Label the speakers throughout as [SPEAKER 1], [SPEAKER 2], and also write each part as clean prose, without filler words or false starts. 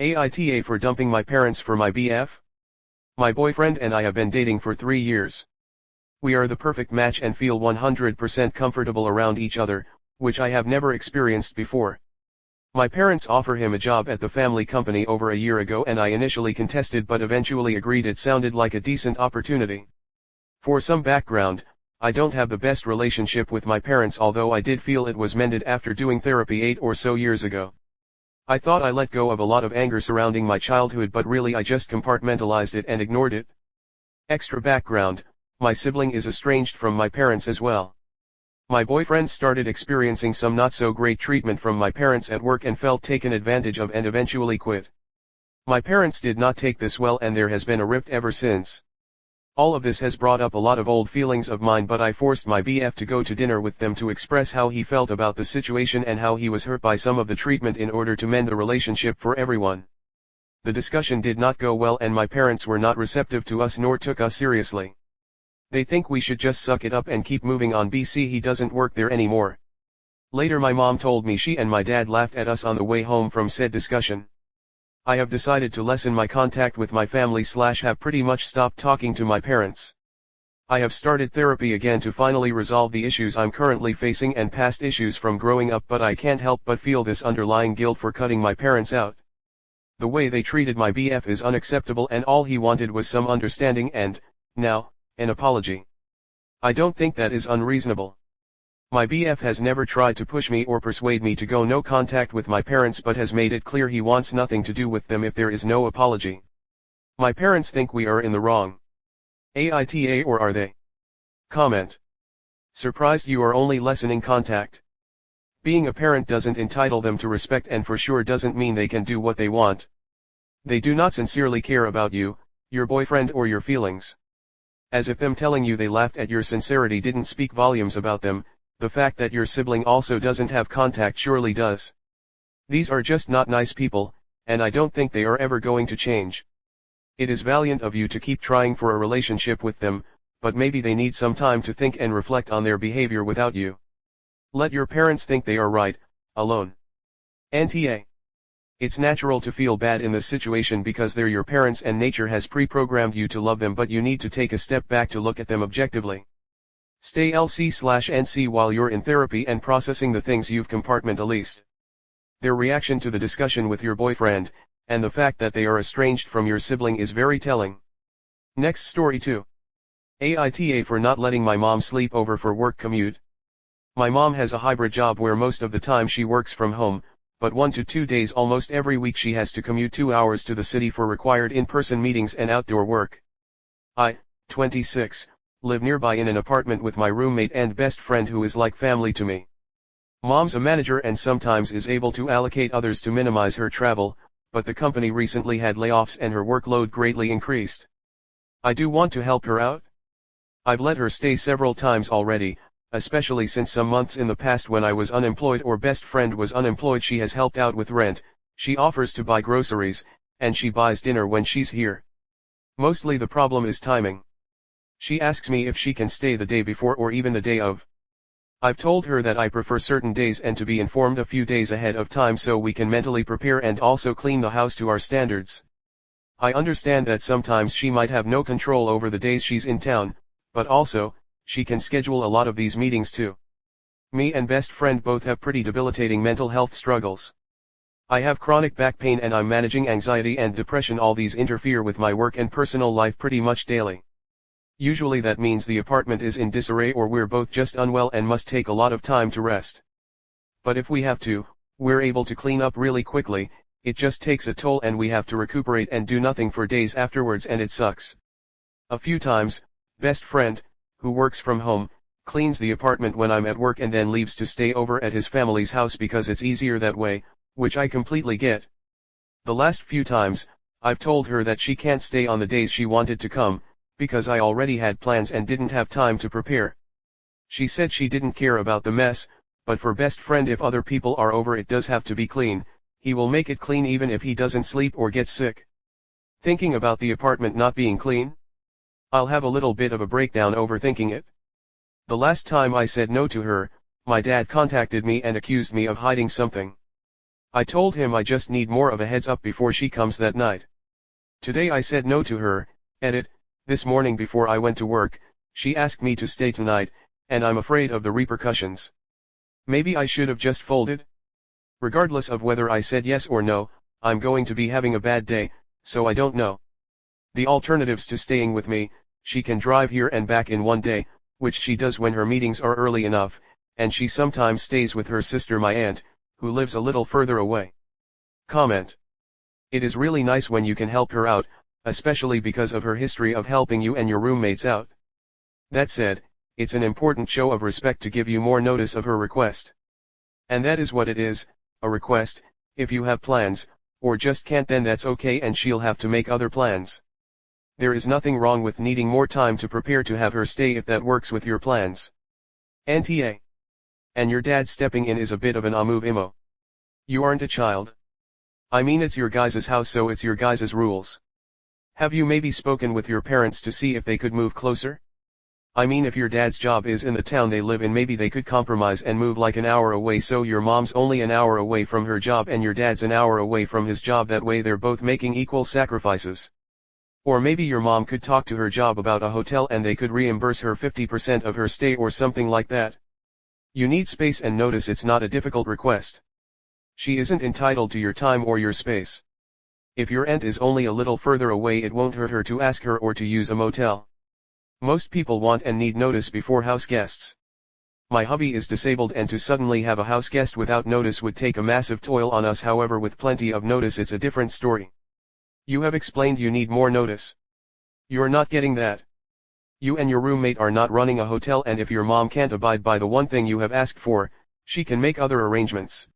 [SPEAKER 1] AITA for dumping my parents for my BF? My boyfriend and I have been dating for 3 years. We are the perfect match and feel 100% comfortable around each other, which I have never experienced before. My parents offer him a job at the family company over a year ago and I initially contested but eventually agreed it sounded like a decent opportunity. For some background, I don't have the best relationship with my parents, although I did feel it was mended after doing therapy 8 or so years ago. I thought I let go of a lot of anger surrounding my childhood, but really I just compartmentalized it and ignored it. Extra background, my sibling is estranged from my parents as well. My boyfriend started experiencing some not so great treatment from my parents at work and felt taken advantage of and eventually quit. My parents did not take this well and there has been a rift ever since. All of this has brought up a lot of old feelings of mine, but I forced my BF to go to dinner with them to express how he felt about the situation and how he was hurt by some of the treatment in order to mend the relationship for everyone. The discussion did not go well and my parents were not receptive to us nor took us seriously. They think we should just suck it up and keep moving on. BC he doesn't work there anymore. Later my mom told me she and my dad laughed at us on the way home from said discussion. I have decided to lessen my contact with my family / have pretty much stopped talking to my parents. I have started therapy again to finally resolve the issues I'm currently facing and past issues from growing up, but I can't help but feel this underlying guilt for cutting my parents out. The way they treated my BF is unacceptable and all he wanted was some understanding and, now, an apology. I don't think that is unreasonable. My BF has never tried to push me or persuade me to go no contact with my parents, but has made it clear he wants nothing to do with them if there is no apology. My parents think we are in the wrong. AITA, or are they? Comment. Surprised you are only lessening contact. Being a parent doesn't entitle them to respect and for sure doesn't mean they can do what they want. They do not sincerely care about you, your boyfriend or your feelings. As if them telling you they laughed at your sincerity didn't speak volumes about them, the fact that your sibling also doesn't have contact surely does. These are just not nice people, and I don't think they are ever going to change. It is valiant of you to keep trying for a relationship with them, but maybe they need some time to think and reflect on their behavior without you. Let your parents think they are right, alone. NTA. It's natural to feel bad in this situation because they're your parents and nature has pre-programmed you to love them, but you need to take a step back to look at them objectively. Stay LC/NC while you're in therapy and processing the things you've compartmentalized. Their reaction to the discussion with your boyfriend, and the fact that they are estranged from your sibling is very telling. Next story 2. AITA for not letting my mom sleep over for work commute. My mom has a hybrid job where most of the time she works from home, but 1 to 2 days almost every week she has to commute 2 hours to the city for required in-person meetings and outdoor work. I, 26, live nearby in an apartment with my roommate and best friend who is like family to me. Mom's a manager and sometimes is able to allocate others to minimize her travel, but the company recently had layoffs and her workload greatly increased. I do want to help her out. I've let her stay several times already, especially since some months in the past when I was unemployed or best friend was unemployed. She has helped out with rent, she offers to buy groceries, and she buys dinner when she's here. Mostly the problem is timing. She asks me if she can stay the day before or even the day of. I've told her that I prefer certain days and to be informed a few days ahead of time so we can mentally prepare and also clean the house to our standards. I understand that sometimes she might have no control over the days she's in town, but also, she can schedule a lot of these meetings too. Me and best friend both have pretty debilitating mental health struggles. I have chronic back pain and I'm managing anxiety and depression. All these interfere with my work and personal life pretty much daily. Usually that means the apartment is in disarray or we're both just unwell and must take a lot of time to rest. But if we have to, we're able to clean up really quickly. It just takes a toll and we have to recuperate and do nothing for days afterwards and it sucks. A few times, best friend, who works from home, cleans the apartment when I'm at work and then leaves to stay over at his family's house because it's easier that way, which I completely get. The last few times, I've told her that she can't stay on the days she wanted to come, because I already had plans and didn't have time to prepare. She said she didn't care about the mess, but for best friend if other people are over it does have to be clean, he will make it clean even if he doesn't sleep or get sick. Thinking about the apartment not being clean? I'll have a little bit of a breakdown overthinking it. The last time I said no to her, my dad contacted me and accused me of hiding something. I told him I just need more of a heads up before she comes that night. Today I said no to her. Edit, this morning before I went to work, she asked me to stay tonight, and I'm afraid of the repercussions. Maybe I should have just folded? Regardless of whether I said yes or no, I'm going to be having a bad day, so I don't know. The alternatives to staying with me: she can drive here and back in one day, which she does when her meetings are early enough, and she sometimes stays with her sister, my aunt, who lives a little further away. Comment. It is really nice when you can help her out, especially because of her history of helping you and your roommates out. That said, it's an important show of respect to give you more notice of her request. And that is what it is, a request. If you have plans, or just can't, then that's okay, and she'll have to make other plans. There is nothing wrong with needing more time to prepare to have her stay if that works with your plans. NTA. And your dad stepping in is a bit of an move, Imo. You aren't a child. I mean, it's your guys' house, so it's your guys' rules. Have you maybe spoken with your parents to see if they could move closer? I mean, if your dad's job is in the town they live in, maybe they could compromise and move like an hour away, so your mom's only an hour away from her job and your dad's an hour away from his job. That way they're both making equal sacrifices. Or maybe your mom could talk to her job about a hotel and they could reimburse her 50% of her stay or something like that. You need space and notice. It's not a difficult request. She isn't entitled to your time or your space. If your aunt is only a little further away, it won't hurt her to ask her or to use a motel. Most people want and need notice before house guests. My hubby is disabled, and to suddenly have a house guest without notice would take a massive toll on us. However, with plenty of notice it's a different story. You have explained you need more notice. You're not getting that. You and your roommate are not running a hotel, and if your mom can't abide by the one thing you have asked for, she can make other arrangements.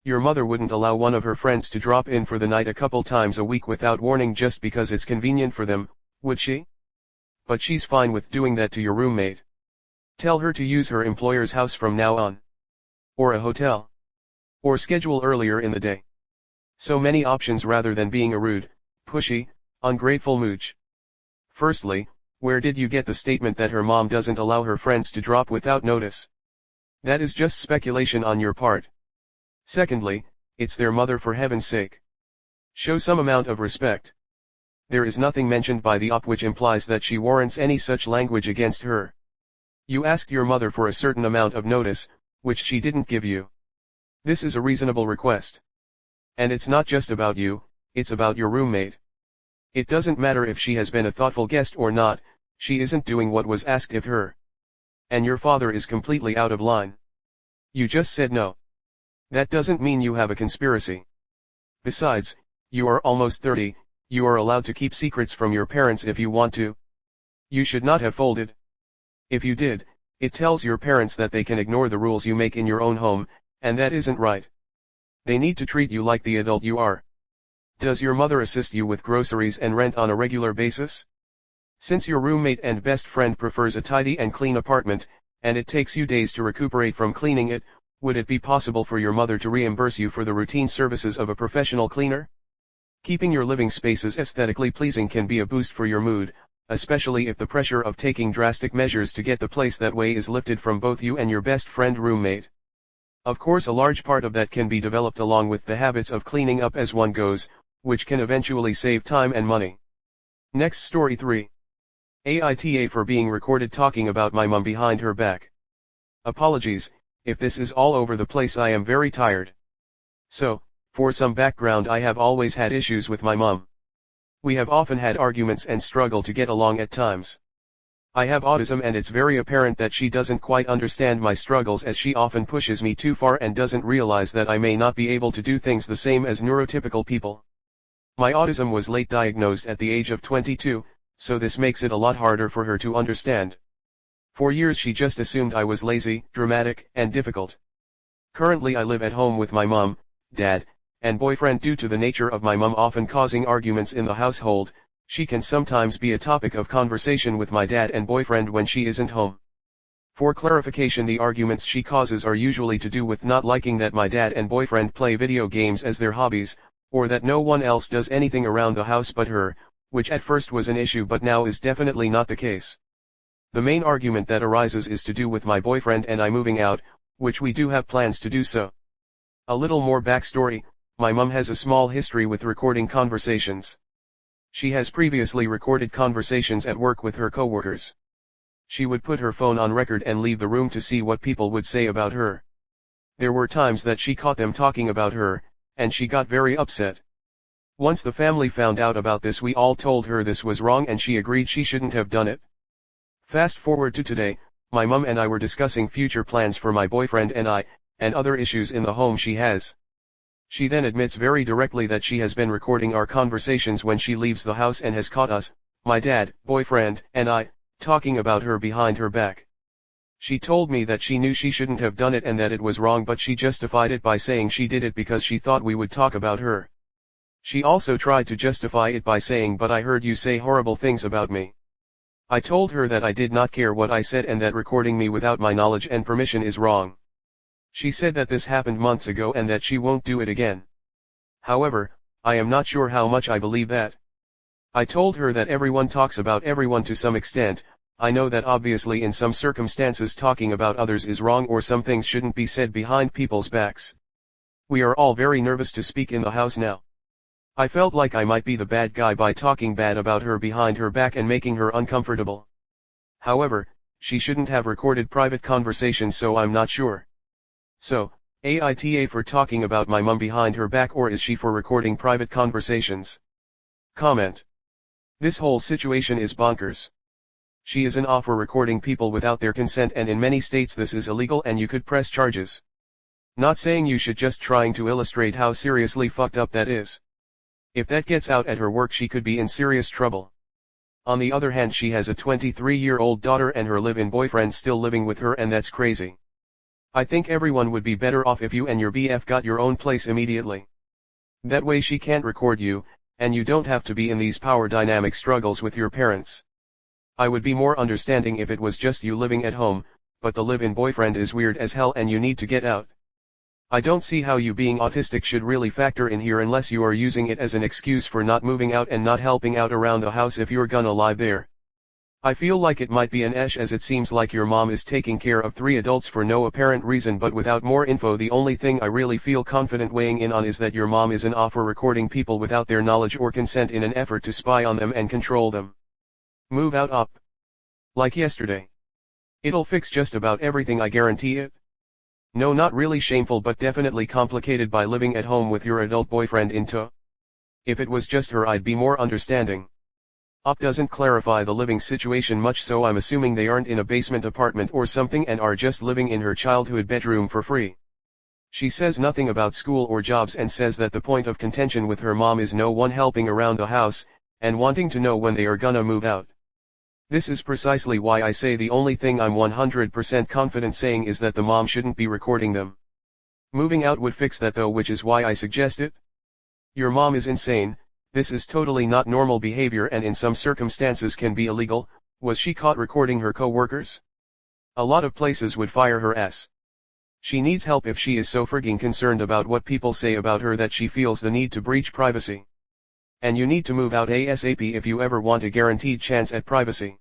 [SPEAKER 1] Your mother wouldn't allow one of her friends to drop in for the night a couple times a week without warning just because it's convenient for them, would she? But she's fine with doing that to your roommate. Tell her to use her employer's house from now on. Or a hotel. Or schedule earlier in the day. So many options rather than being a rude, pushy, ungrateful mooch. Firstly, where did you get the statement that her mom doesn't allow her friends to drop without notice? That is just speculation on your part. Secondly, it's their mother, for heaven's sake. Show some amount of respect. There is nothing mentioned by the op which implies that she warrants any such language against her. You asked your mother for a certain amount of notice, which she didn't give you. This is a reasonable request. And it's not just about you, it's about your roommate. It doesn't matter if she has been a thoughtful guest or not, she isn't doing what was asked of her. And your father is completely out of line. You just said no. That doesn't mean you have a conspiracy. Besides, you are almost 30, you are allowed to keep secrets from your parents if you want to. You should not have folded. If you did, it tells your parents that they can ignore the rules you make in your own home, and that isn't right. They need to treat you like the adult you are. Does your mother assist you with groceries and rent on a regular basis? Since your roommate and best friend prefers a tidy and clean apartment, and it takes you days to recuperate from cleaning it, would it be possible for your mother to reimburse you for the routine services of a professional cleaner? Keeping your living spaces aesthetically pleasing can be a boost for your mood, especially if the pressure of taking drastic measures to get the place that way is lifted from both you and your best friend roommate. Of course, a large part of that can be developed along with the habits of cleaning up as one goes, which can eventually save time and money. Next story 3. AITA for being recorded talking about my mum behind her back. Apologies, if this is all over the place. I am very tired. So, for some background, I have always had issues with my mum. We have often had arguments and struggle to get along at times. I have autism, and it's very apparent that she doesn't quite understand my struggles, as she often pushes me too far and doesn't realize that I may not be able to do things the same as neurotypical people. My autism was late diagnosed at the age of 22, so this makes it a lot harder for her to understand. For years she just assumed I was lazy, dramatic, and difficult. Currently I live at home with my mom, dad, and boyfriend. Due to the nature of my mom often causing arguments in the household, she can sometimes be a topic of conversation with my dad and boyfriend when she isn't home. For clarification, the arguments she causes are usually to do with not liking that my dad and boyfriend play video games as their hobbies, or that no one else does anything around the house but her, which at first was an issue but now is definitely not the case. The main argument that arises is to do with my boyfriend and I moving out, which we do have plans to do so. A little more backstory, my mum has a small history with recording conversations. She has previously recorded conversations at work with her coworkers. She would put her phone on record and leave the room to see what people would say about her. There were times that she caught them talking about her, and she got very upset. Once the family found out about this, we all told her this was wrong and she agreed she shouldn't have done it. Fast forward to today, my mum and I were discussing future plans for my boyfriend and I, and other issues in the home she has. She then admits very directly that she has been recording our conversations when she leaves the house and has caught us, my dad, boyfriend, and I, talking about her behind her back. She told me that she knew she shouldn't have done it and that it was wrong, but she justified it by saying she did it because she thought we would talk about her. She also tried to justify it by saying, "But I heard you say horrible things about me." I told her that I did not care what I said and that recording me without my knowledge and permission is wrong. She said that this happened months ago and that she won't do it again. However, I am not sure how much I believe that. I told her that everyone talks about everyone to some extent. I know that obviously in some circumstances talking about others is wrong or some things shouldn't be said behind people's backs. We are all very nervous to speak in the house now. I felt like I might be the bad guy by talking bad about her behind her back and making her uncomfortable. However, she shouldn't have recorded private conversations, so I'm not sure. So, AITA for talking about my mum behind her back, or is she for recording private conversations? Comment. This whole situation is bonkers. She is an for recording people without their consent, and in many states this is illegal and you could press charges. Not saying you should, just trying to illustrate how seriously fucked up that is. If that gets out at her work, she could be in serious trouble. On the other hand, she has a 23-year-old daughter and her live-in boyfriend still living with her, and that's crazy. I think everyone would be better off if you and your BF got your own place immediately. That way she can't record you, and you don't have to be in these power dynamic struggles with your parents. I would be more understanding if it was just you living at home, but the live-in boyfriend is weird as hell and you need to get out. I don't see how you being autistic should really factor in here unless you are using it as an excuse for not moving out and not helping out around the house if you're gonna live there. I feel like it might be an issue, as it seems like your mom is taking care of 3 adults for no apparent reason, but without more info. The only thing I really feel confident weighing in on is that your mom is an for recording people without their knowledge or consent in an effort to spy on them and control them. Move out up. Like yesterday. It'll fix just about everything, I guarantee it. No, not really shameful, but definitely complicated by living at home with your adult boyfriend in tow. If it was just her, I'd be more understanding. Op doesn't clarify the living situation much, so I'm assuming they aren't in a basement apartment or something and are just living in her childhood bedroom for free. She says nothing about school or jobs and says that the point of contention with her mom is no one helping around the house, and wanting to know when they are gonna move out. This is precisely why I say the only thing I'm 100% confident saying is that the mom shouldn't be recording them. Moving out would fix that though, which is why I suggest it. Your mom is insane. This is totally not normal behavior and in some circumstances can be illegal. Was she caught recording her co-workers? A lot of places would fire her ass. She needs help if she is so frigging concerned about what people say about her that she feels the need to breach privacy. And you need to move out ASAP if you ever want a guaranteed chance at privacy.